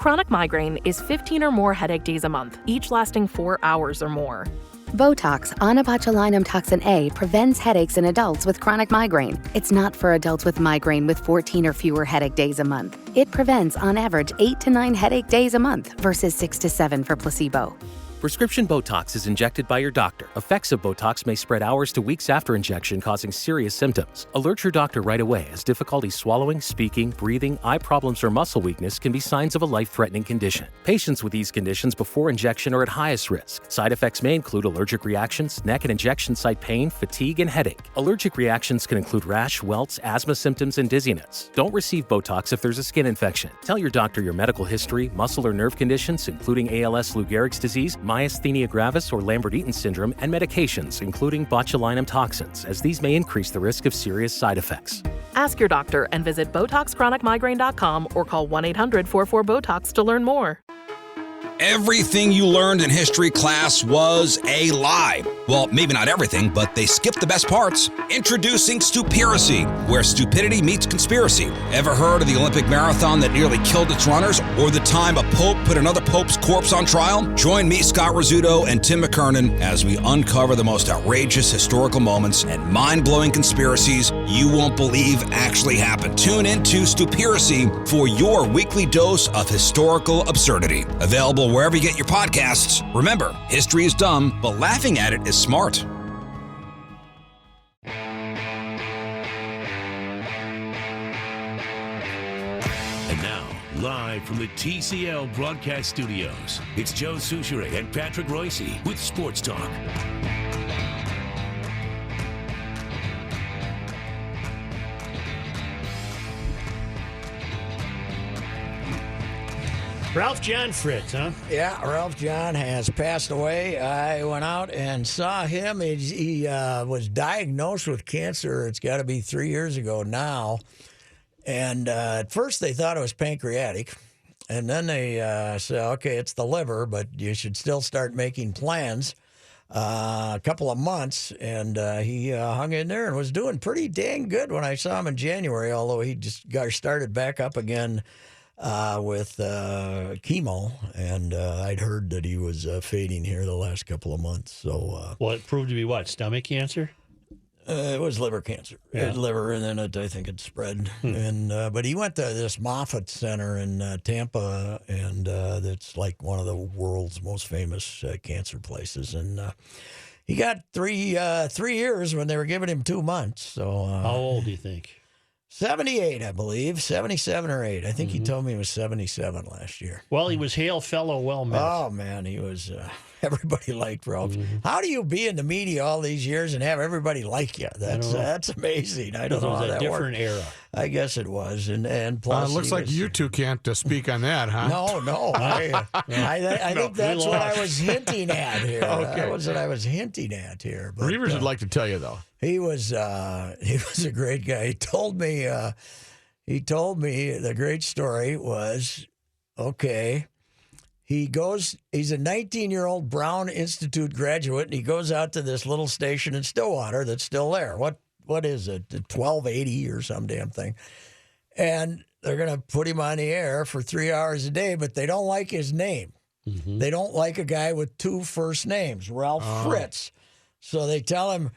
Chronic migraine is 15 or more headache days a month, each lasting 4 hours or more. Botox, onabotulinum toxin A, prevents headaches in adults with chronic migraine. It's not for adults with migraine with 14 or fewer headache days a month. It prevents, on average, 8 to 9 headache days a month versus 6 to 7 for placebo. Prescription Botox is injected by your doctor. Effects of Botox may spread hours to weeks after injection, causing serious symptoms. Alert your doctor right away, as difficulty swallowing, speaking, breathing, eye problems, or muscle weakness can be signs of a life-threatening condition. Patients with these conditions before injection are at highest risk. Side effects may include allergic reactions, neck and injection site pain, fatigue, and headache. Allergic reactions can include rash, welts, asthma symptoms, and dizziness. Don't receive Botox if there's a skin infection. Tell your doctor your medical history, muscle or nerve conditions, including ALS, Lou Gehrig's disease, myasthenia gravis, or Lambert-Eaton syndrome, and medications, including botulinum toxins, as these may increase the risk of serious side effects. Ask your doctor and visit BotoxChronicMigraine.com or call 1-800-44-BOTOX to learn more. Everything you learned in history class was a lie. Well, maybe not everything, but they skipped the best parts. Introducing Stupiracy, where stupidity meets conspiracy. Ever heard of the Olympic marathon that nearly killed its runners? Or the time a pope put another pope's corpse on trial? Join me, Scott Rizzuto, and Tim McKernan as we uncover the most outrageous historical moments and mind-blowing conspiracies you won't believe actually happened. Tune in to Stupiracy for your weekly dose of historical absurdity. Available wherever you get your podcasts. Remember, history is dumb, but laughing at it is smart. And now, live from the TCL broadcast studios, it's Joe Souchere and Patrick Royce with Sports Talk. Ralph Jon Fritz, huh? Yeah, Ralph Jon has passed away. I went out and saw him. He was diagnosed with cancer. It's got to be 3 years ago now. And at first they thought it was pancreatic. And then they said, okay, it's the liver, but you should still start making plans. A couple of months, and he hung in there and was doing pretty dang good when I saw him in January, although he just got started back up again with chemo, and I'd heard that he was fading here the last couple of months. So, well, it proved to be what? Stomach cancer? It was liver cancer. Yeah. Liver, and then I think it spread. And but he went to this Moffitt Center in Tampa, and that's like one of the world's most famous cancer places. And he got 3 years when they were giving him 2 months. So how old do you think? 78, I believe. 77 or 8. I think he told me he was 77 last year. Well, he was Hail Fellow Well Met. Oh, man, he was... everybody liked Ralph. How do you be in the media all these years and have everybody like you? That's amazing. I don't know how that worked. It was a different era. I guess it was. And plus... looks like you two can't speak on that, huh? No. I think that's what I was hinting at here. Okay. That was what I was hinting at here. But, Reavers would like to tell you, though. He was a great guy. He told me the great story was, okay, he's a 19-year-old Brown Institute graduate, and he goes out to this little station in Stillwater that's still there. What is it, 1280 or some damn thing? And they're going to put him on the air for 3 hours a day, but they don't like his name. Mm-hmm. They don't like a guy with 2 first names, Ralph Fritz. So they tell him,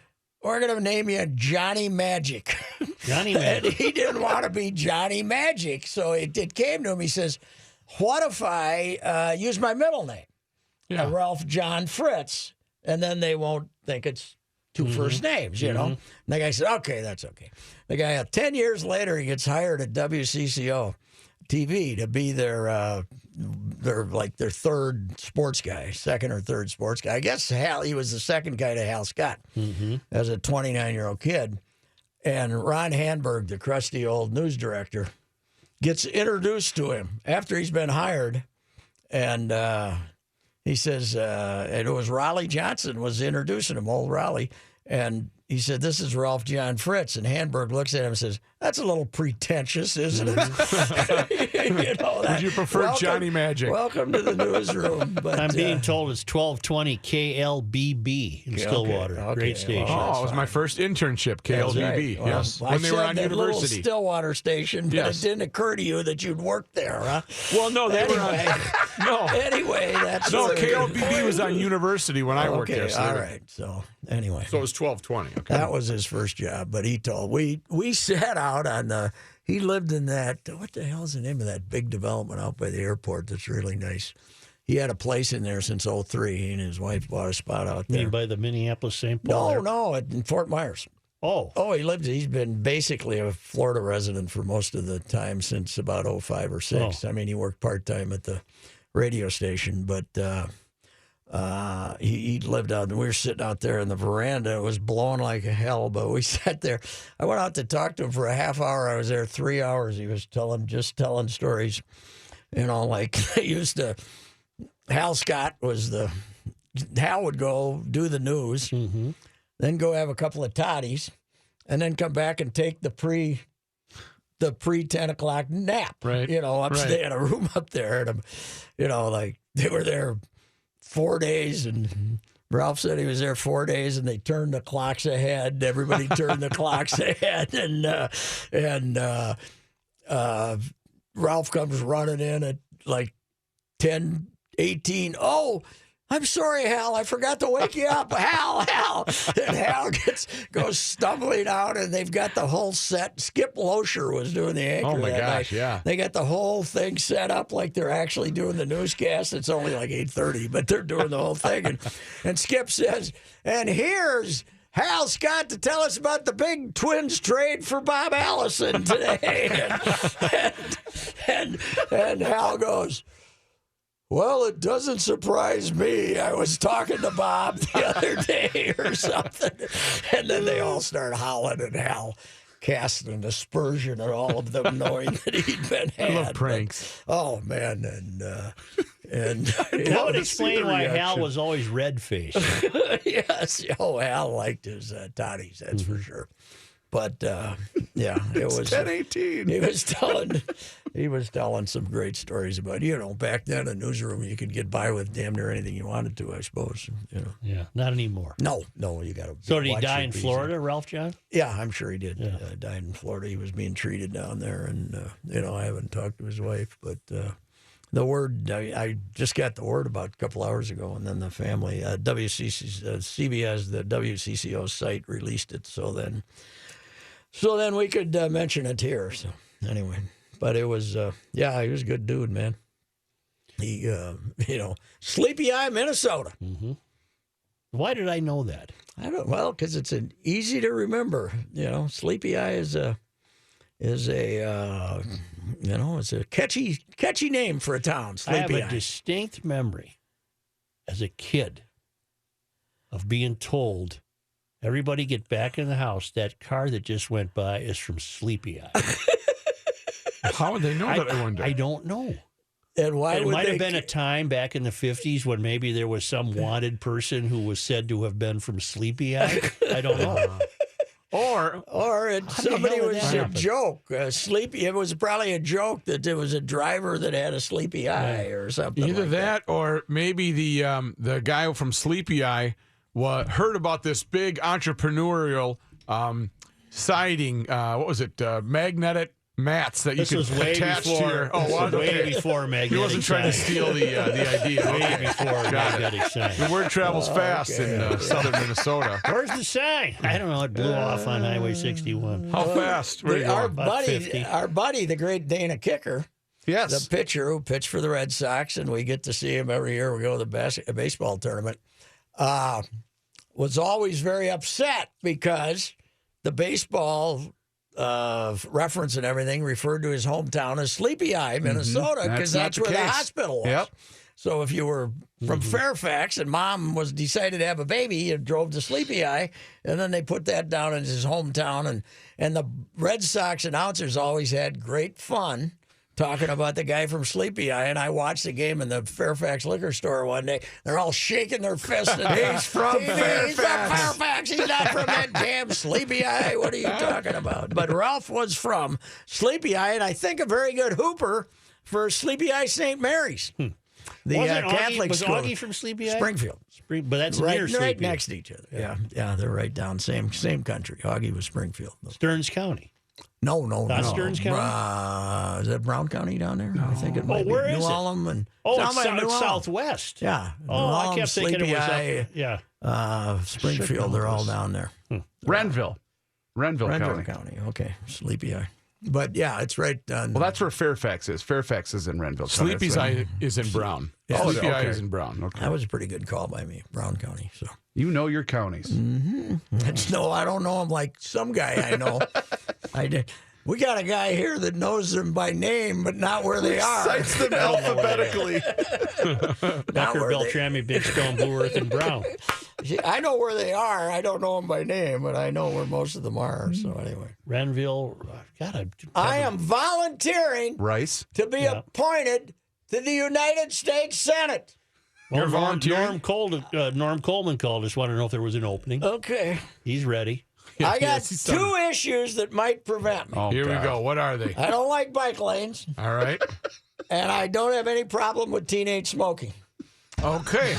we're going to name you Johnny Magic. Johnny Magic. And he didn't want to be Johnny Magic. So it came to him. He says, what if I use my middle name, Ralph Jon Fritz, and then they won't think it's 2 first names, you know? And the guy said, okay, that's okay. The guy, 10 years later, he gets hired at WCCO TV to be their third sports guy, second or third sports guy. I guess he was the second guy to Hal Scott as a 29-year-old kid. And Ron Handberg, the crusty old news director, gets introduced to him after he's been hired. And he says, and it was Raleigh Johnson was introducing him, old Raleigh. And he said, "This is Ralph Jon Fritz." And Hamburg looks at him and says, "That's a little pretentious, isn't it?" Would you prefer Johnny Magic? Welcome to the newsroom. But I'm being told it's 1220 KLBB in Stillwater. okay. Great station. Oh, it was my first internship, KLBB. Well, Yes, I when they were said on that university. little Stillwater station, but Yes. it didn't occur to you that you'd work there, huh? Well, no, they were on. No, Anyway, that's no, where- KLBB was on university when I worked Okay, there. So all right. So anyway, So it was 1220. Okay. that was his first job. But he told we sat out on the. He lived in that. What the hell's the name of that big development out by the airport? That's really nice. He had a place in there since '03. He and his wife bought a spot out You there. mean by the Minneapolis St. Paul? No, in Fort Myers. Oh, Oh, he's been basically a Florida resident for most of the time since about 05 or 06. Oh. I mean, he worked part-time at the radio station, but he lived out, and we were sitting out there in the veranda. It was blowing like hell, but we sat there. I went out to talk to him for a half hour. I was there 3 hours. He was telling stories, like they used to. Hal Scott Hal would go do the news, then go have a couple of toddies, and then come back and take the pre 10 o'clock nap. Right. Stay in a room up there, and like they were there 4 days, and Ralph said he was there 4 days, and they turned the clocks ahead. Everybody turned the clocks ahead, and Ralph comes running in at like 10:18. "Oh, I'm sorry, Hal. I forgot to wake you up, Hal." And Hal goes stumbling out, and they've got the whole set. Skip Loescher was doing the anchor. Oh my that gosh, night. yeah. They got the whole thing set up like they're actually doing the newscast. It's only like 8:30, but they're doing the whole thing. And Skip says, "And here's Hal Scott to tell us about the big Twins trade for Bob Allison today." and Hal goes, "Well, it doesn't surprise me. I was talking to Bob the other day or something." And then they all start howling, and Hal casting an aspersion at all of them, knowing that he'd been had. I love pranks. Oh, man. And that would explain why Hal was always red-faced. Yes. Oh, Hal liked his toddies, that's for sure. But yeah, it was 10:18. He was telling some great stories about back then in a newsroom you could get by with damn near anything you wanted to, I suppose. Yeah, not anymore. No, you got to. So did he die in Florida, Ralph John? Yeah, I'm sure he did. Yeah. Died in Florida. He was being treated down there, and I haven't talked to his wife, but the word I just got the word about a couple hours ago, and then the family CBS, the WCCO site released it. So then we could mention it here. So anyway, but it was he was a good dude, man. He Sleepy Eye, Minnesota. Mm-hmm. Why did I know that? I don't. Well, because it's an easy to remember. Sleepy Eye is a it's a catchy name for a town. Sleepy I have a Eye. distinct memory as a kid of being told, "Everybody get back in the house. That car that just went by is from Sleepy Eye." How would they know that? I wonder. I don't know. And why It would might they? have been a time back in the 50s when maybe there was some wanted person who was said to have been from Sleepy Eye. I don't know. Or somebody hell did was that a happen? joke. Sleepy. It was probably a joke that there was a driver that had a sleepy eye or something. Either like that, or maybe the guy from Sleepy Eye heard about this big entrepreneurial siding. What was it? Magnetic mats that This you was could way attach before. to your. Oh, this well, was way okay. before magnetic. He wasn't trying to sign. steal the idea. Way Okay. before Got it. magnetic sign. The word travels fast in southern Minnesota. Where's the sign? I don't know. It blew off on Highway 61. How fast? Where are you our going? 50. buddy, the great Dana Kicker, Yes. the pitcher who pitched for the Red Sox, and we get to see him every year. We go to the baseball tournament. Was always very upset because the baseball reference and everything referred to his hometown as Sleepy Eye, Minnesota, because That's that's not where the the case. hospital was. Yep. So if you were from Fairfax and mom was decided to have a baby, you drove to Sleepy Eye, and then they put that down as his hometown. And the Red Sox announcers always had great fun talking about the guy from Sleepy Eye, and I watched the game in the Fairfax liquor store one day. They're all shaking their fists. And He's from Fairfax. He's from Fairfax. He's not from that damn Sleepy Eye. What are you talking about? But Ralph was from Sleepy Eye, and I think a very good hooper for Sleepy Eye St. Mary's. The Catholic was school. Augie from Sleepy Eye? Springfield. But that's near Sleepy right next to each other. Yeah, they're right down same country. Augie was Springfield. Stearns County. No. Stearns County? Is that Brown County down there? I think it might be. Where is New it? Ulm and it's southwest. Yeah. I kept thinking it was Sleepy up. Springfield, they're all down there. Renville County. Okay. Sleepy Eye. But yeah, it's right on. Well, that's where Fairfax is. Fairfax is in Renville County. Sleepy's Eye is in Brown. Yeah. Sleepy Eye is in Brown. Okay. That was a pretty good call by me, Brown County. So You know your counties. I don't know him like some guy I know. I did. We got a guy here that knows them by name, but not where they are. Cites them alphabetically. Becker, Beltrami, Big Stone, Blue Earth, and Brown. See, I know where they are. I don't know them by name, but I know where most of them are. So anyway, Renville. I am volunteering Rice to be appointed to the United States Senate. Well, You're volunteering? Norm Coleman called. Just want to know if there was an opening. Okay. He's ready. I got he's two issues that might prevent me. Here we go. What are they? I don't like bike lanes, All right. and I don't have any problem with teenage smoking. Okay.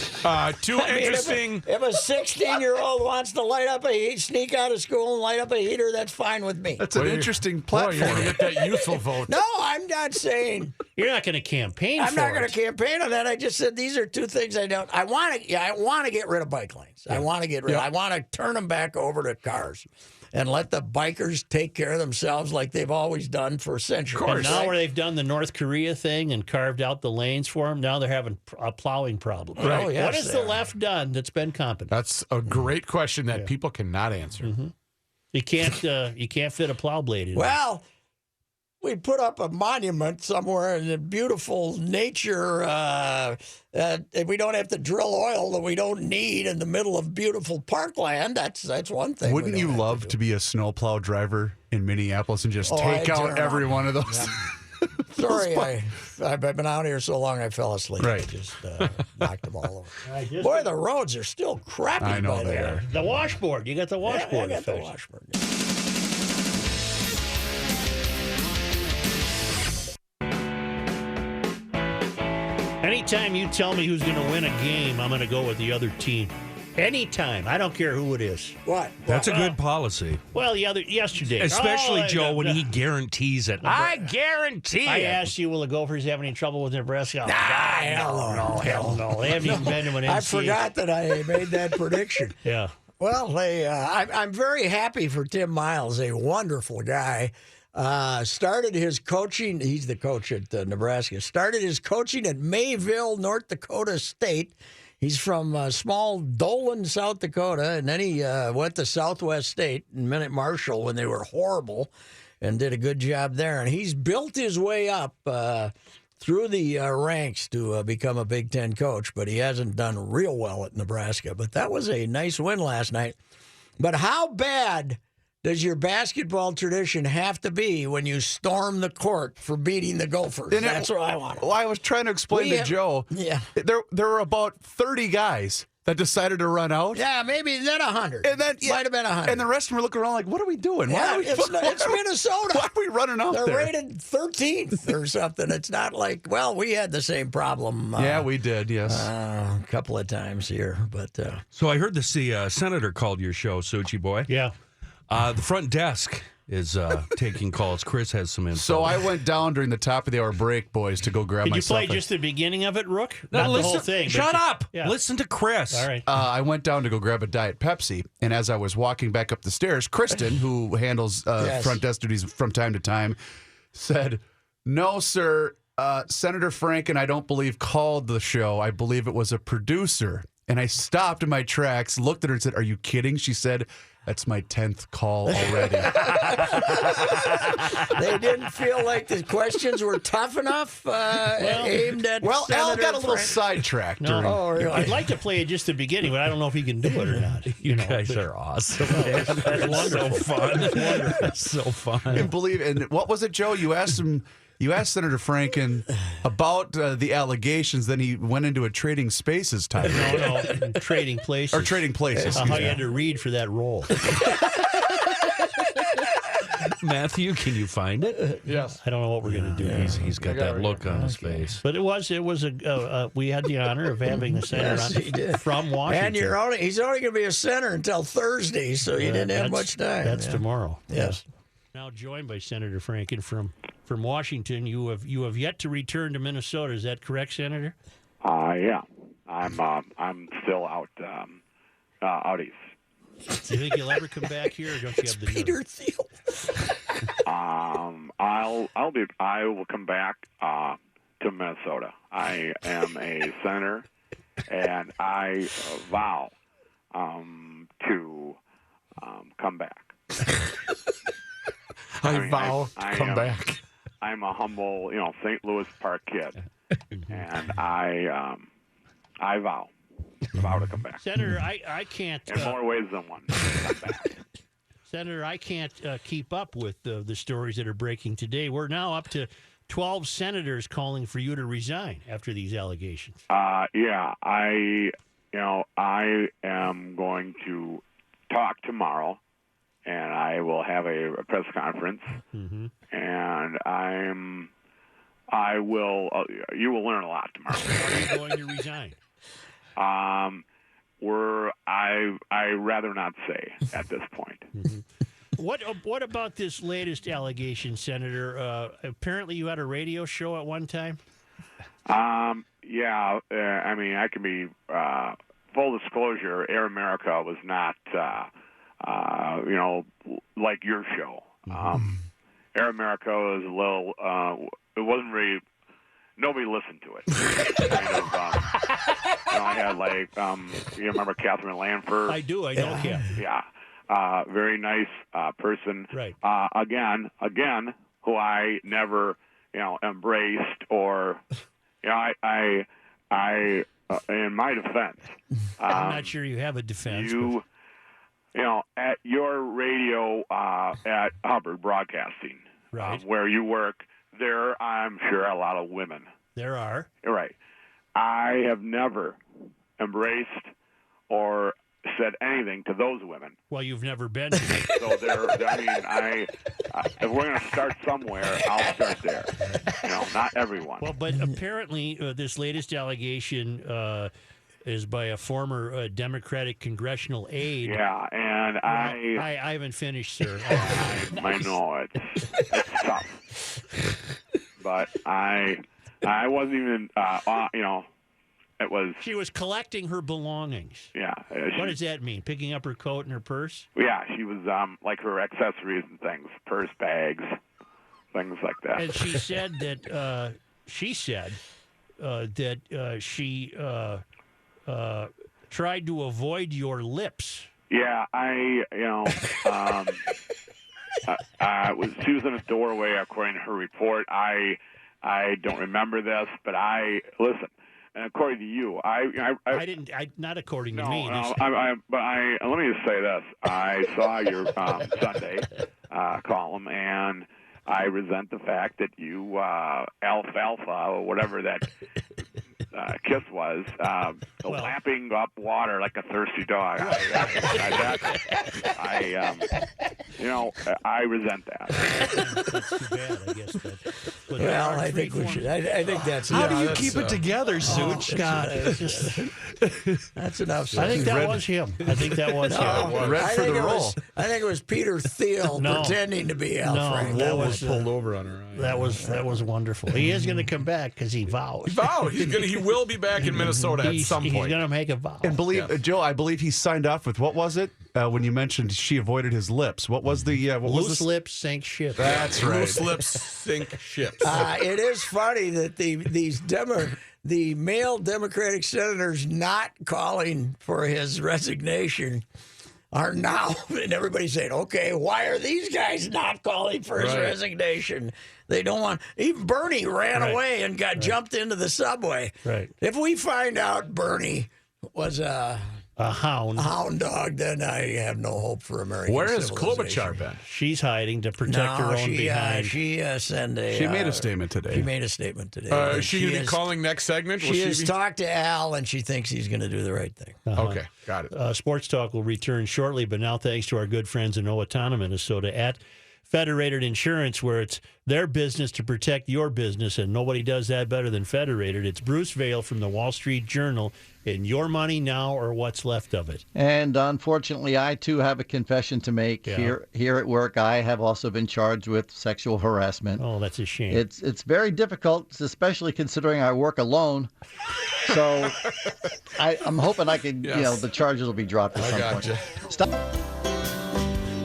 Two interesting. If a 16-year-old wants to light up a heat, sneak out of school and light up a heater, that's fine with me. That's an interesting Boy, you're platform. going to get that youthful vote. No, I'm not saying You're not going to campaign I'm for not it. going to campaign on that. I just said these are two things I don't. I want to get rid of bike lanes. I want to get rid. I want to turn them back over to cars, and let the bikers take care of themselves like they've always done for centuries. And now where they've done the North Korea thing and carved out the lanes for them, now they're having a plowing problem. Right. Oh, yes, What has they the are. left done that's been competent? That's a great question that people cannot answer. You can't fit a plow blade in. Well, we put up a monument somewhere in the beautiful nature. We don't have to drill oil that we don't need in the middle of beautiful parkland. That's one thing. Wouldn't you love to be a snowplow driver in Minneapolis and just take I'd out turn every on. one of those? Sorry, I've been out here so long I fell asleep. Right. I just knocked them all over. Boy, the roads are still crappy. I know by they there. are. The washboard. You got the washboard. I got the fixed. washboard. Anytime you tell me who's going to win a game, I'm going to go with the other team. Anytime. I don't care who it is. What? That's a good policy. Well, yesterday. Especially, Joe, when he guarantees it. I guarantee I it. asked you, will the Gophers have any trouble with Nebraska? Hell no. They haven't even been to an NCAA. I forgot that I made that prediction. Yeah. Well, I'm very happy for Tim Miles, a wonderful guy. Started his coaching. He's the coach at Nebraska. Started his coaching at Mayville, North Dakota State. He's from small Dolan, South Dakota, and then he went to Southwest State and Minute Marshall when they were horrible, and did a good job there. And he's built his way up through the ranks to become a Big Ten coach, but he hasn't done real well at Nebraska. But that was a nice win last night. But how bad does your basketball tradition have to be when you storm the court for beating the Gophers? And That's what I want. Well, I was trying to explain to Joe. Yeah. There were about 30 guys that decided to run out. Yeah, maybe then 100. And then Might have been 100. And the rest of them were looking around like, what are we doing? Yeah, Why are we, it's Minnesota. Why are we running out They're there? rated 13th or something. It's not like, well, we had the same problem. Yeah, we did, yes. A couple of times here. But So I heard the senator called your show, Suchi boy. Yeah. The front desk is taking calls. Chris has some info. So I went down during the top of the hour break, boys, to go grab Did you myself. play just the beginning of it, Rook? Now, Not listen, the whole thing. but Shut up. Yeah. Listen to Chris. All right. I went down to go grab a Diet Pepsi, and as I was walking back up the stairs, Kristen, who handles front desk duties from time to time, said, "No, sir, Senator Frank and I don't believe called the show. I believe it was a producer." And I stopped in my tracks, looked at her and said, "Are you kidding?" She said, "That's my 10th call already." they didn't feel like the questions were tough enough aimed at Well, Al Senator got a little Frank. sidetracked. No. during- Oh, really? I'd like to play it just the beginning, but I don't know if he can do it or not. You guys are awesome. That's wonderful. so fun. That's so fun. And what was it, Joe? You asked him You asked Senator Franken about the allegations, then he went into a trading spaces type. No, trading places. Or trading places. How you had to read for that role. Matthew, can you find it? Yes. I don't know what we're going to do. He's got that look on his face. But it was we had the honor of having the senator from Washington. And he's only going to be a senator until Thursday, so you didn't have much time. That's tomorrow. Yes. Now joined by Senator Franken from Washington. You have yet to return to Minnesota. Is that correct, Senator? Yeah. I'm still out east. Do you think you'll ever come back here, or don't you have the Peter Thiel. I will come back to Minnesota. I am a senator, and I vow to come back. I vow to come back. I'm a humble, St. Louis Park kid, and I vow to come back. Senator, I can't. In more ways than one. Come back. Senator, I can't keep up with the stories that are breaking today. We're now up to 12 senators calling for you to resign after these allegations. Yeah, I am going to talk tomorrow, and I will have a press conference, and you will learn a lot tomorrow. Are you going to resign? I rather not say at this point. What about this latest allegation, Senator? Apparently, you had a radio show at one time. Yeah. I can be full disclosure. Air America was not, like your show. Air America was a little. It wasn't very. Nobody listened to it. I had you remember Catherine Lanford? I do. I know Catherine. Yeah. Very nice person. Right. Again, who I never, embraced or, I in my defense. I'm not sure you have a defense. At your radio at Hubbard Broadcasting, right, where you work. There, I'm sure, a lot of women. There are. Right. I have never embraced or said anything to those women. Well, you've never been to them. So if we're going to start somewhere, I'll start there. Not everyone. Well, but apparently this latest allegation is by a former Democratic congressional aide. Yeah, and I haven't finished, sir. I know it's tough. But I wasn't even, it was. She was collecting her belongings. Yeah. What does that mean? Picking up her coat and her purse? Yeah, she was like her accessories and things, purse, bags, things like that. And she said that she tried to avoid your lips. Yeah, she was in a doorway, according to her report. I don't remember this, but listen. And according to you, I didn't. Not according to me. No. Let me just say this: I saw your Sunday column, and I resent the fact that you alfalfa or whatever that kiss was, lapping up water like a thirsty dog. I resent that. That's too bad, I guess. But I think we should. I think that's. How do you keep it together, Such? God, that's enough. I think that was him. I think that was him. Read for the role. I think it was Peter Thiel pretending to be Al Franken. That was pulled over on her eye. That was wonderful. He is going to come back because he vowed. He will be back in Minnesota at some point. He's going to make a vow. And Joe, I believe he signed off with, what was it? When you mentioned she avoided his lips. What was the loose lips sink ship? That's right. Loose lips sink ships. It is funny that the male Democratic senators not calling for his resignation are now, and everybody's saying, okay, why are these guys not calling for his resignation? They don't want. Even Bernie ran away and got jumped into the subway. Right. If we find out Bernie was a A hound. A hound dog, then I have no hope for American Where has civilization. Klobuchar been? She's hiding to protect her own behind. She made a statement today. She made a statement today. Is she going to be calling next segment? She has talked to Al, and she thinks he's going to do the right thing. Okay, got it. Sports Talk will return shortly, but now thanks to our good friends in Owatonna, Minnesota at Federated Insurance, where it's their business to protect your business, and nobody does that better than Federated. It's Bruce Vail from the Wall Street Journal in Your Money Now or What's Left of It. And unfortunately, I too have a confession to make. Yeah. Here at work, I have also been charged with sexual harassment. Oh, that's a shame. It's very difficult, especially considering I work alone. So I'm hoping I can, the charges will be dropped at some point. Stop.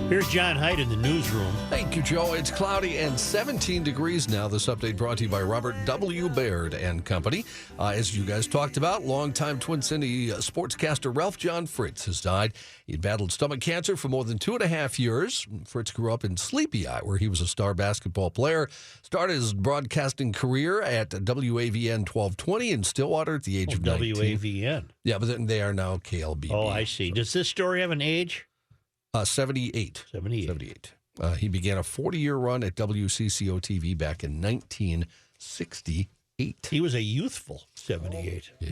Here's John Haidt in the newsroom. Thank you, Joe. It's cloudy and 17 degrees now. This update brought to you by Robert W. Baird and Company. As you guys talked about, longtime Twin City sportscaster Ralph Jon Fritz has died. He'd battled stomach cancer for more than 2.5 years. Fritz grew up in Sleepy Eye, where he was a star basketball player. Started his broadcasting career at WAVN 1220 in Stillwater at the age of 19. WAVN. Yeah, but then they are now KLBB. Oh, I see. Does this story have an age? 78. 78. He began a 40-year run at WCCO TV back in 1968. He was a youthful 78. Yeah.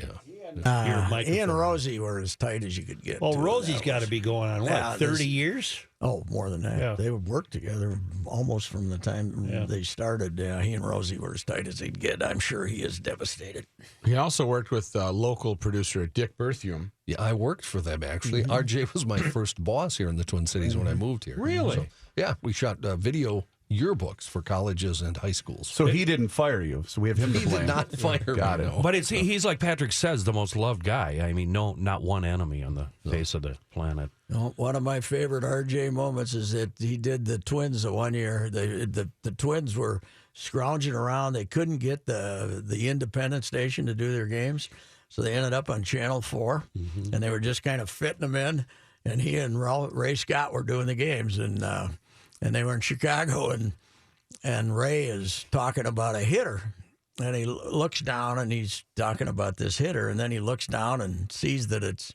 He and Rosie were as tight as you could get. Well, Rosie's got to be going on, what, 30 years? Oh, more than that. Yeah. They would work together almost from the time they started. He and Rosie were as tight as he'd get. I'm sure he is devastated. He also worked with local producer Dick Berthium. Yeah, I worked for them, actually. Mm-hmm. RJ was my first boss here in the Twin Cities when I moved here. Really? So, yeah, we shot video yearbooks for colleges and high schools. So he didn't fire you. So we have him to He blame. did not fire Got me, it. no. But he's like Patrick says, the most loved guy. I mean, not one enemy on the face of the planet. No, one of my favorite RJ moments is that he did the Twins the one year. The Twins were scrounging around. They couldn't get the independent station to do their games, so they ended up on Channel 4, and they were just kind of fitting them in. And he and Ray Scott were doing the games, and they were in Chicago, and Ray is talking about a hitter, and he looks down and he's talking about this hitter, and then he looks down and sees that it's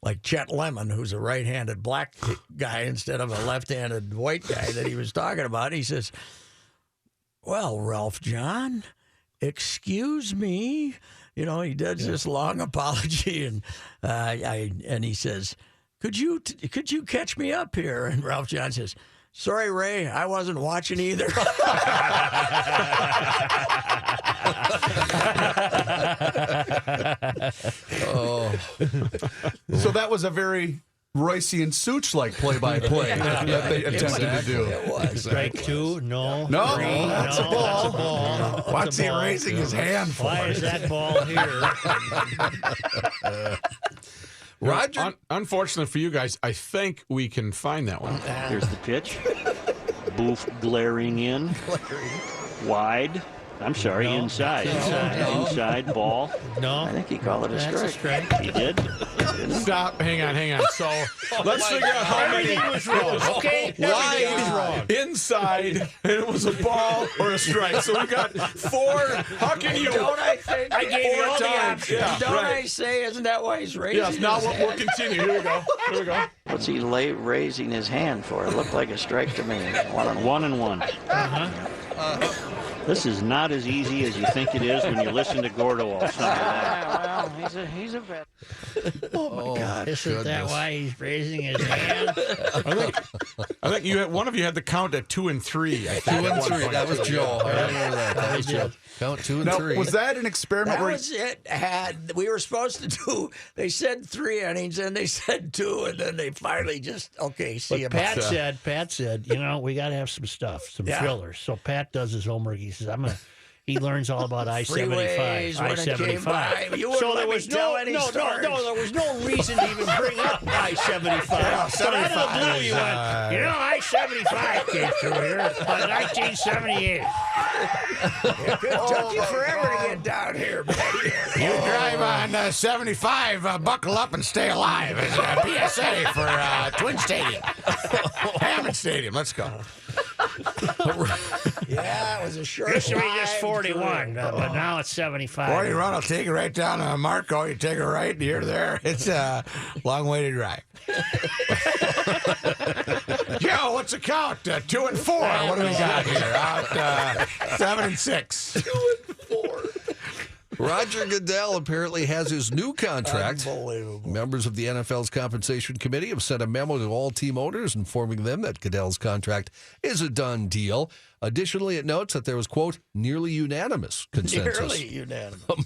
like Chet Lemon, who's a right-handed black guy instead of a left-handed white guy that he was talking about. He says, "Well, Ralph John, excuse me." He does this long apology, and he says, Could you catch me up here? And Ralph John says, "Sorry, Ray, I wasn't watching either." So that was a very Royce-ian Such-like play-by-play that they attempted to do. It was. Strike two, no. No, Three, that's no, a ball. That's a ball. What's That's a he ball. raising his hand for? Why is that ball here? Roger? Unfortunately for you guys, I think we can find that one. Here's the pitch. Booth glaring in. Wide. I'm sorry, No. inside. No. Inside ball. No. I think he called it a That's strike. a strike. He did. Stop. Hang on. So let's figure out how many. Everything was wrong, okay? Everything was wrong. Inside, and it was a ball or a strike. So we got 4. How can you? Don't I think? I gave you all the times. options. Yeah, Don't right. I say? Isn't that why he's raising? Yes. Now his we'll hand? continue. Here we go. What's he raising his hand for? It looked like a strike to me. 1-1. This is not as easy as you think it is when you listen to Gordo all summer long. Well, he's a vet. Oh, my God. Isn't that why he's raising his hand? I think one of you had the count at 2 and 3. I think, 2 and 3. That was Joe. I Yeah. remember that. That was Joe. Count 2 and Now, 3. was that an experiment That where was it. We were supposed to do. They said 3 innings, and they said 2, and then they finally just see But about Pat said, we got to have some stuff, some fillers. So Pat does his homework. He says, he learns all about I-75. Freeways when it came by. You wouldn't So let there me was tell no, any no, stories. there was no reason to even bring up I-75. But out of the blue, you went, I-75 came through here by 1978. It took you forever to get down here, buddy. You drive on 75, buckle up and stay alive is a PSA for Twin Stadium. Hammond Stadium, let's go. Yeah, it was a short. Used to be just 41, but now it's 75. Or you run, I'll take it right down to Marco. You take it right, and you're there. It's a long way to drive. Joe, what's the count? 2 and 4. What do we got here? Out 7 and 6. 2 and 4. Roger Goodell apparently has his new contract. Unbelievable. Members of the NFL's compensation committee have sent a memo to all team owners informing them that Goodell's contract is a done deal. Additionally, it notes that there was, quote, nearly unanimous consensus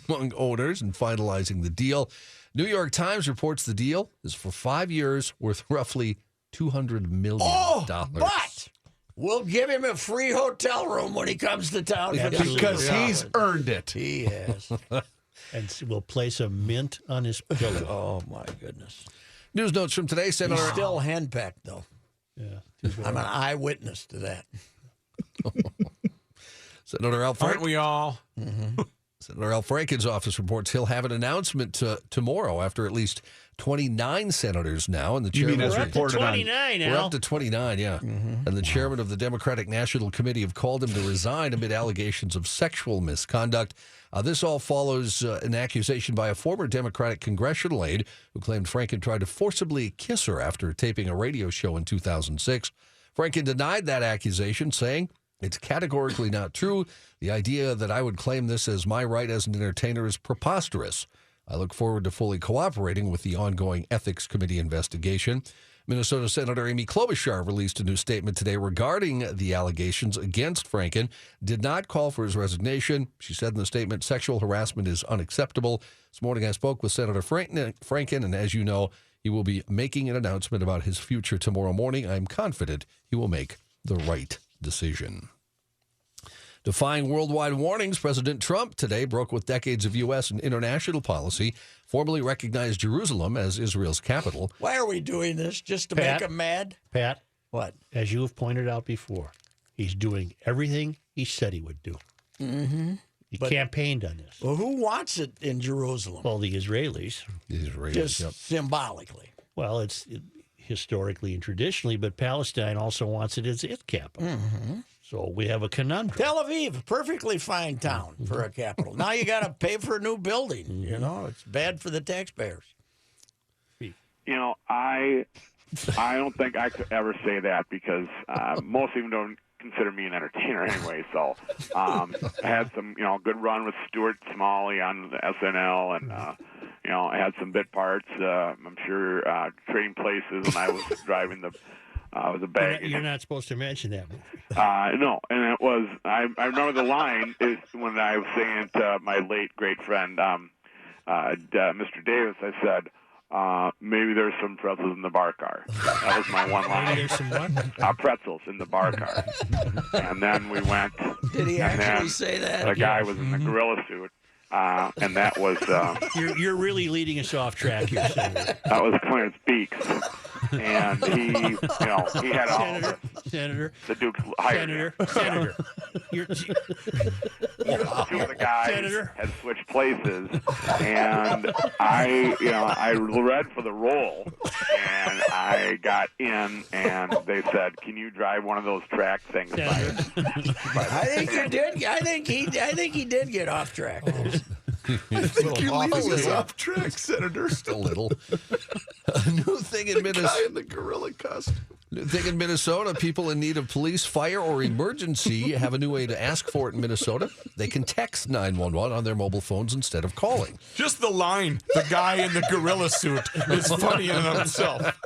among owners in finalizing the deal. New York Times reports the deal is for 5 years worth roughly $200 million. But we'll give him a free hotel room when he comes to town. Because he's earned it. He has. And we'll place a mint on his pillow. Oh, my goodness. News notes from today. Senator. He's still henpecked, though. Yeah. I'm an eyewitness to that. Senator Al Franken. Aren't we all? Senator Al Franken's office reports he'll have an announcement tomorrow after at least 29 senators now. And the chairman we're up to 29 now. We're up to 29, yeah. And the chairman of the Democratic National Committee have called him to resign amid allegations of sexual misconduct. This all follows an accusation by a former Democratic congressional aide who claimed Franken tried to forcibly kiss her after taping a radio show in 2006. Franken denied that accusation, saying, "It's categorically not true. The idea that I would claim this as my right as an entertainer is preposterous. I look forward to fully cooperating with the ongoing Ethics Committee investigation." Minnesota Senator Amy Klobuchar released a new statement today regarding the allegations against Franken, did not call for his resignation. She said in the statement, "Sexual harassment is unacceptable." This morning I spoke with Senator Franken, and as you know, he will be making an announcement about his future tomorrow morning. I'm confident he will make the right decision. Defying worldwide warnings, President Trump today broke with decades of U.S. and international policy, formally recognized Jerusalem as Israel's capital. Why are we doing this? Just to make him mad? Pat, what? As you have pointed out before, he's doing everything he said he would do. Mm-hmm. He campaigned on this. Well, who wants it in Jerusalem? Well, the Israelis. Just symbolically. Well, it's historically and traditionally, but Palestine also wants it as its capital. Mm-hmm. So we have a conundrum. Tel Aviv, perfectly fine town for a capital. Now you got to pay for a new building. You know, it's bad for the taxpayers. You know, I don't think I could ever say that because most even don't consider me an entertainer anyway. So I had some, good run with Stuart Smalley on SNL, and I had some bit parts. I'm sure Trading Places when I was driving the bag. You're not supposed to mention that movie. No, and it was. I remember the line is when I was saying to my late great friend, Mr. Davis. I said, "Maybe there's some pretzels in the bar car." That was my one line. Maybe there's some what? Pretzels in the bar car. And then we went. Did he actually say that? The guy was in the gorilla suit. And that was... You're really leading us off track here, Senator. That was Clarence Beeks. And he had all the Duke's hired. Senator. Two of the guys had switched places, and I read for the role, and I got in, and they said, "Can you drive one of those track things?" I think you did. I think he did get off track. I think you're leading us off track, Senator. Just a little. A new thing in Minnesota. Guy in the gorilla costume. New thing in Minnesota, people in need of police, fire, or emergency have a new way to ask for it in Minnesota. They can text 911 on their mobile phones instead of calling. Just the line, the guy in the gorilla suit, is funny in and of itself.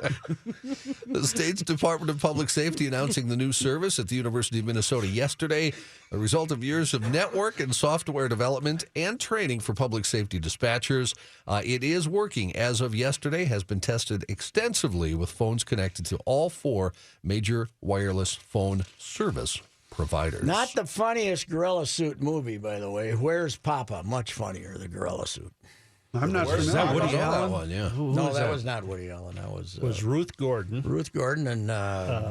The state's Department of Public Safety announcing the new service at the University of Minnesota yesterday, a result of years of network and software development and training for public safety dispatchers. It is working as of yesterday, has been tested extensively with phones connected to all 4 major wireless phone service providers. Not the funniest gorilla suit movie, by the way. Where's Papa? Much funnier, the gorilla suit. I'm not familiar. Is that Woody That Allen? one, yeah. No, that was not Woody Allen. That was Ruth Gordon. Ruth Gordon and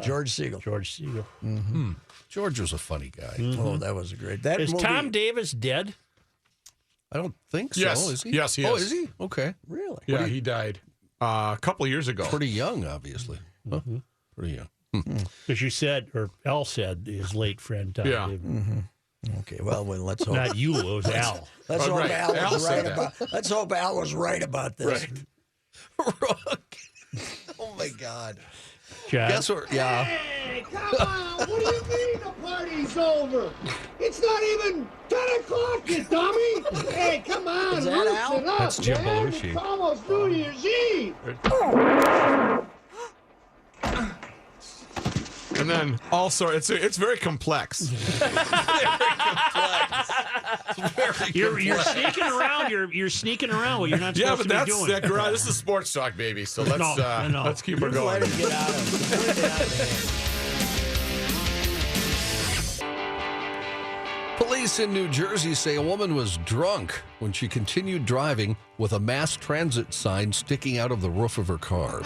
George Segal. George Segal. Mm-hmm. George was a funny guy. Mm-hmm. Oh, that was a great. That Is movie, Tom Davis dead? I don't think so. Yes. Is he? Yes, he is. Oh, is he? Okay. Really? Yeah, he died a couple of years ago. Pretty young, obviously. Huh? Pretty young. Because you said, or Al said, his late friend Tom. Yeah. Okay, well, let's hope. Not you, it was Al. Let's Oh, hope right. Al Al was said right that. about. Let's hope Al was right about this. Oh my God. John? Guess what? Yeah. Hey, come on! What do you mean the party's over? It's not even 10 o'clock, you dummy! Hey, come on, Is that loosen Al? up, That's Jim man. Belushi. It's almost New Year's Eve. And then also, it's very complex. You're sneaking around. You're sneaking around. What you're not supposed Yeah, but to be doing. that garage. This is sports talk, baby. So let's keep her going. Let him get out of it. Police in New Jersey say a woman was drunk when she continued driving with a mass transit sign sticking out of the roof of her car.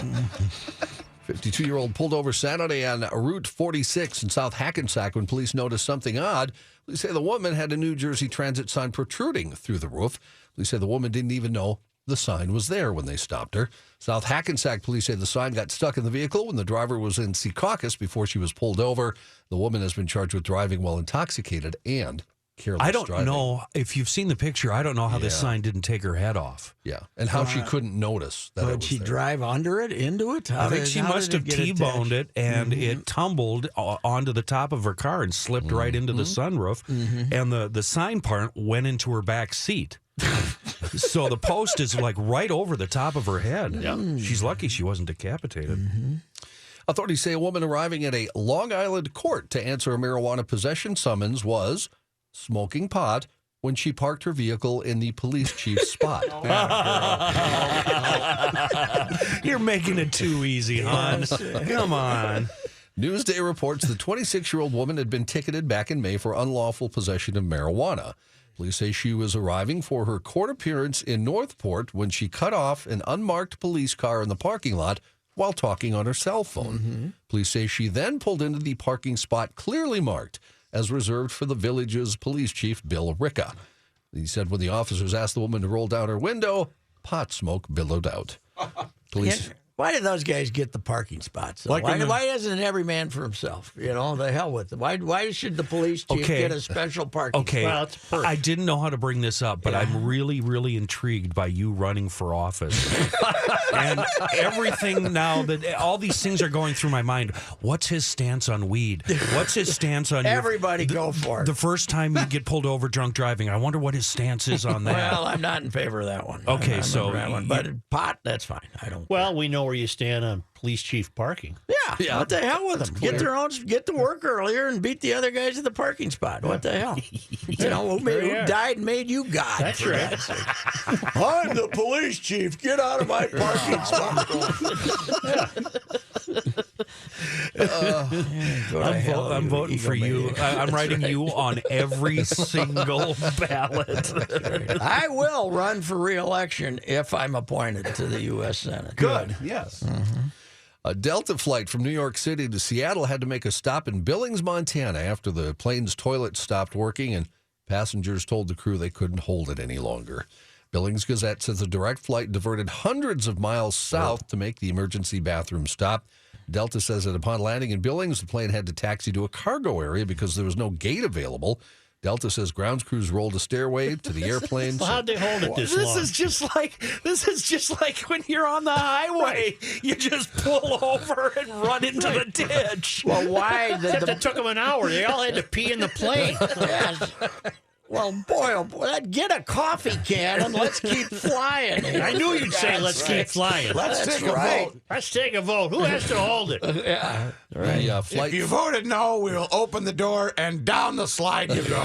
52-year-old pulled over Saturday on Route 46 in South Hackensack when police noticed something odd. Police say the woman had a New Jersey transit sign protruding through the roof. Police say the woman didn't even know the sign was there when they stopped her. South Hackensack police say the sign got stuck in the vehicle when the driver was in Secaucus before she was pulled over. The woman has been charged with driving while intoxicated and careless I don't driving. know if you've seen the picture. I don't know how this sign didn't take her head off. Yeah, and how she couldn't notice that it Did was she there. drive under it, into it? I think she must have T-boned it, and Mm-hmm. it tumbled onto the top of her car and slipped right into the sunroof. Mm-hmm. And the sign part went into her back seat. So the post is like right over the top of her head. Mm. Yeah. She's lucky she wasn't decapitated. Mm-hmm. Authorities say a woman arriving at a Long Island court to answer a marijuana possession summons was smoking pot when she parked her vehicle in the police chief's spot. You're making it too easy, hon. Come on. Newsday reports the 26-year-old woman had been ticketed back in May for unlawful possession of marijuana. Police say she was arriving for her court appearance in Northport when she cut off an unmarked police car in the parking lot while talking on her cell phone. Police say she then pulled into the parking spot clearly marked as reserved for the village's police chief, Bill Ricca. He said when the officers asked the woman to roll down her window, pot smoke billowed out. Police. Why did those guys get the parking spots? Though? Like Why isn't every man for himself? You know, the hell with it. Why should the police chief get a special parking Okay, spot? I didn't know how to bring this up, but I'm really, really intrigued by you running for office. And everything now, that all these things are going through my mind. What's his stance on weed? What's his stance on Everybody go for it. The first time you get pulled over drunk driving, I wonder what his stance is on that. Well, I'm not in favor of that one. Okay, I'm so in that one. But pot, that's fine. I don't. Well, we know where you stand on police chief parking. Yeah. What the hell with them? Get to work earlier and beat the other guys at the parking spot. What the hell? You know, who died and made you God? That's right. I'm the police chief. Get out of my parking spot. I'm voting for you. I'm writing you on every single ballot. I will run for re-election if I'm appointed to the U.S. Senate. Good. Yes. A Delta flight from New York City to Seattle had to make a stop in Billings, Montana after the plane's toilet stopped working and passengers told the crew they couldn't hold it any longer. Billings Gazette says the direct flight diverted hundreds of miles south to make the emergency bathroom stop. Delta says that upon landing in Billings, the plane had to taxi to a cargo area because there was no gate available. Delta says ground crews rolled a stairway to the airplane. Well, how'd they hold it this long? This is just like when you're on the highway. You just pull over and run into the ditch. Well, why? Except it took them an hour. They all had to pee in the plane. Yes. Well, boy, oh boy, get a coffee can and let's keep flying. I knew you'd say let's keep flying. Let's take a vote. Let's take a vote. Who has to hold it? Yeah. Right. The flight. If you voted no, we'll open the door and down the slide you go.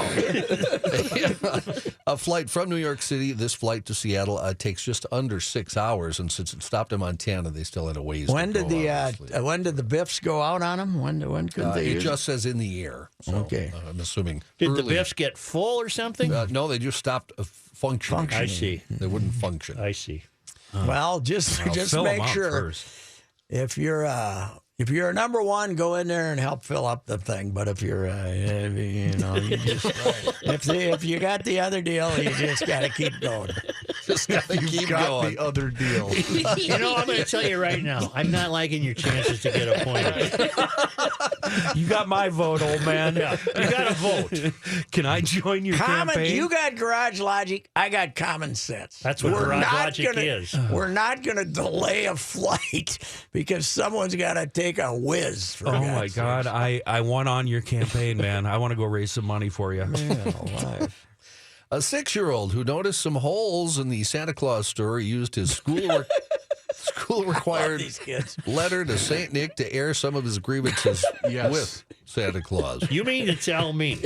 A flight from New York City, this flight to Seattle takes just under 6 hours, and since it stopped in Montana, they still had a ways When to did go. when did the Biffs go out on them? When could they It use just says in the air. So, Okay. I'm assuming. Did early. the Biffs get full or something? No, they just stopped functioning. I see. They wouldn't function. I see. Well, just fill 'em make up sure first. if you're a number one, go in there and help fill up the thing. But if you're you just if you got the other deal, you just got to keep going. Just gotta keep got going. the other deal. You know, I'm going to tell you right now, I'm not liking your chances to get appointed. You got my vote, old man. Yeah, you got to vote. Can I join your campaign? You got garage logic. I got common sense. That's what garage logic is. We're not going to delay a flight because someone's got to take a whiz. For Oh, God's my God. sakes. I want on your campaign, man. I want to go raise some money for you. Man alive. A 6-year-old who noticed some holes in the Santa Claus story used his school-required letter to St. Nick to air some of his grievances with Santa Claus. You mean to tell me?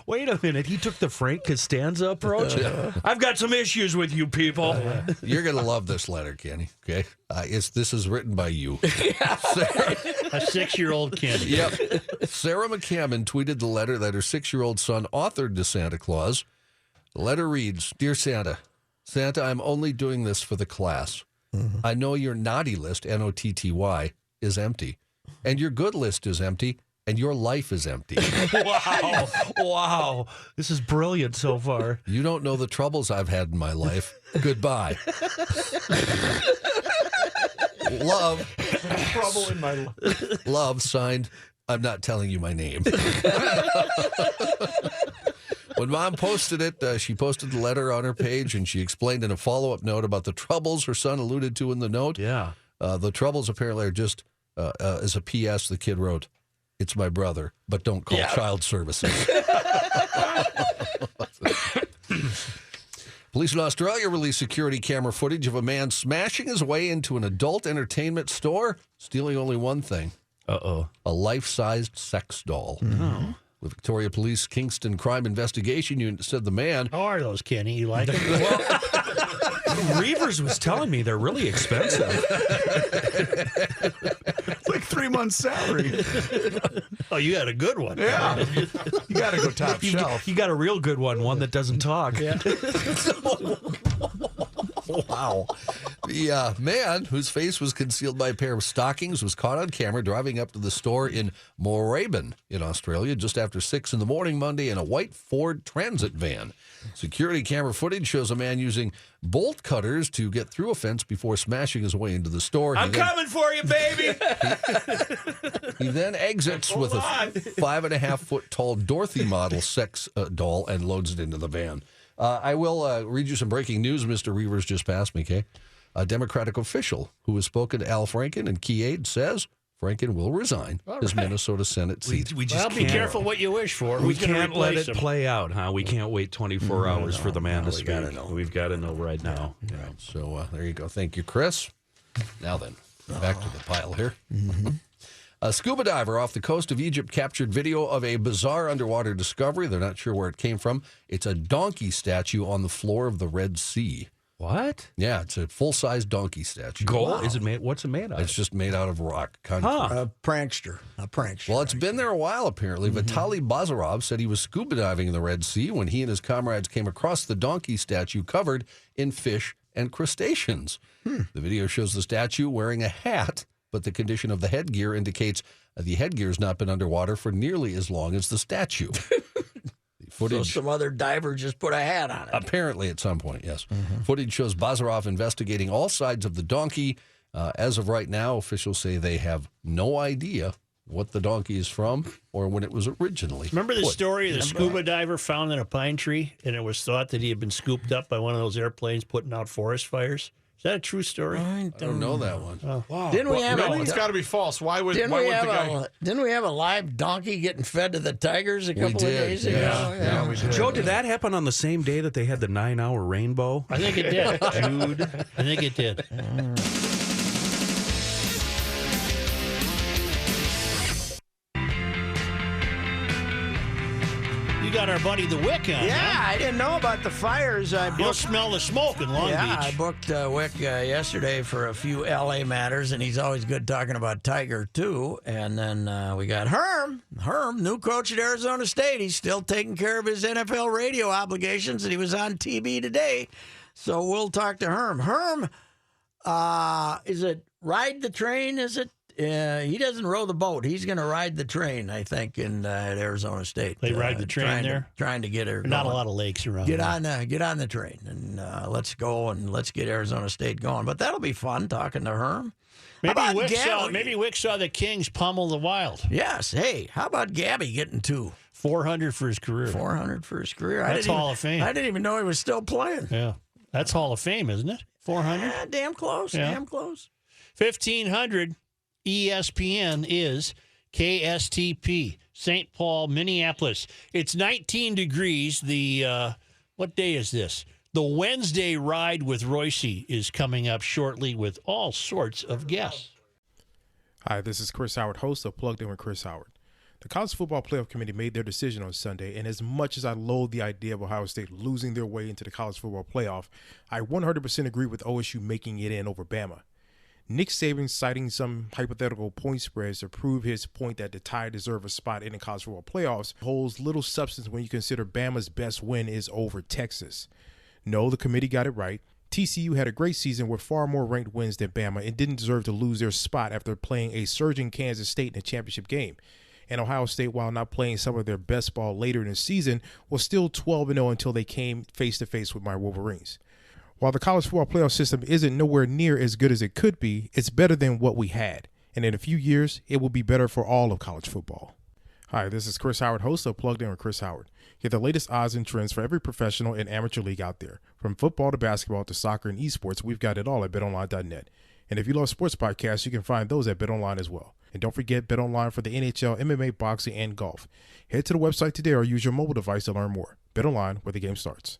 Wait a minute. He took the Frank Costanza approach? I've got some issues with you people. You're going to love this letter, Kenny. Okay? This is written by you. A 6-year-old kid. Yep. Sarah McCammon tweeted the letter that her 6-year-old son authored to Santa Claus. The letter reads, Dear Santa, I'm only doing this for the class. I know your naughty list, N-O-T-T-Y, is empty. And your good list is empty. And your life is empty. Wow. This is brilliant so far. You don't know the troubles I've had in my life. Goodbye. Love. Trouble in my life. Love, signed, I'm not telling you my name. When Mom posted it, she posted the letter on her page, and she explained in a follow-up note about the troubles her son alluded to in the note. Yeah. The troubles apparently are just, as a P.S., the kid wrote, it's my brother, but don't call child services. Police in Australia released security camera footage of a man smashing his way into an adult entertainment store, stealing only one thing. A life-sized sex doll. No. The Victoria Police Kingston Crime Investigation Unit said the man... How are those, Kenny? You like them? Reavers was telling me they're really expensive. It's like 3 months' salary. Oh, you had a good one. Yeah. You got to go top shelf. You got a real good one that doesn't talk. Yeah. Wow. The man, whose face was concealed by a pair of stockings, was caught on camera driving up to the store in Moorabbin in Australia just after 6 in the morning Monday in a white Ford Transit van. Security camera footage shows a man using bolt cutters to get through a fence before smashing his way into the store. I'm coming for you, baby! He then exits with a 5.5-foot tall Dorothy model sex doll and loads it into the van. I will read you some breaking news. Mr. Reavers just passed me, okay? A Democratic official who has spoken to Al Franken and Key Aid says Franken will resign his Minnesota Senate seat. We just be careful what you wish for. We can't let it play out, huh? We can't wait 24 hours for the man to speak. Gotta know. We've got to know right now. Yeah. So there you go. Thank you, Chris. Now then, back to the pile here. A scuba diver off the coast of Egypt captured video of a bizarre underwater discovery. They're not sure where it came from. It's a donkey statue on the floor of the Red Sea. What? Yeah, it's a full-size donkey statue. Gold? Wow. Is it made? What's it made of? It's just made out of rock. Concrete. A prankster. Well, it's been there a while, apparently. Vitaly Bazarov said he was scuba diving in the Red Sea when he and his comrades came across the donkey statue covered in fish and crustaceans. The video shows the statue wearing a hat, but the condition of the headgear indicates the headgear has not been underwater for nearly as long as the statue. So some other diver just put a hat on it. Apparently at some point, yes. Footage shows Bazarov investigating all sides of the donkey. As of right now, officials say they have no idea what the donkey is from or when it was originally Remember the put. story of the scuba diver found in a pine tree, and it was thought that he had been scooped up by one of those airplanes putting out forest fires? Is that a true story? I don't know that one. Oh. Wow. Didn't we have it's got to be false. Why would Didn't the we guy? have a live donkey getting fed to the tigers a couple of days ago? Yeah, we did. Joe, did that happen on the same day that they had the 9-hour rainbow? I think it did. Dude. I think it did. You got our buddy the Wick on. Yeah, huh? I didn't know about the fires. You'll smell the smoke in Long Beach. I booked Wick yesterday for a few L.A. matters, and he's always good talking about Tiger, too. And then we got Herm, new coach at Arizona State. He's still taking care of his NFL radio obligations, and he was on TV today. So we'll talk to Herm. Herm, is it Ride the Train? Is it he doesn't row the boat. He's going to ride the train, I think, at Arizona State. They ride the train there? Trying to get her Not going. a lot of lakes around. Get on the train, and let's go and let's get Arizona State going. But that'll be fun talking to Herm. Maybe Wick saw the Kings pummel the Wild. Yes. Hey, how about Gabby getting 400 for his career? 400 for his career. That's Hall of Fame. I didn't even know he was still playing. Yeah, that's Hall of Fame, isn't it? 400. Yeah, damn close. Yeah. Damn close. 1500 ESPN is KSTP, St. Paul, Minneapolis. It's 19 degrees. What day is this? The Wednesday Ride with Royce is coming up shortly with all sorts of guests. Hi, this is Chris Howard, host of Plugged In with Chris Howard. The College Football Playoff Committee made their decision on Sunday, and as much as I loathe the idea of Ohio State losing their way into the College Football Playoff, I 100% agree with OSU making it in over Bama. Nick Saban citing some hypothetical point spreads to prove his point that the Tide deserve a spot in the College Football Playoffs holds little substance when you consider Bama's best win is over Texas. No, the committee got it right. TCU had a great season with far more ranked wins than Bama and didn't deserve to lose their spot after playing a surging Kansas State in a championship game. And Ohio State, while not playing some of their best ball later in the season, was still 12-0 until they came face-to-face with my Wolverines. While the college football playoff system isn't nowhere near as good as it could be, it's better than what we had. And in a few years, it will be better for all of college football. Hi, this is Chris Howard, host of Plugged In with Chris Howard. Get the latest odds and trends for every professional and amateur league out there. From football to basketball to soccer and esports, we've got it all at betonline.net. And if you love sports podcasts, you can find those at BetOnline as well. And don't forget BetOnline for the NHL, MMA, boxing, and golf. Head to the website today or use your mobile device to learn more. BetOnline, where the game starts.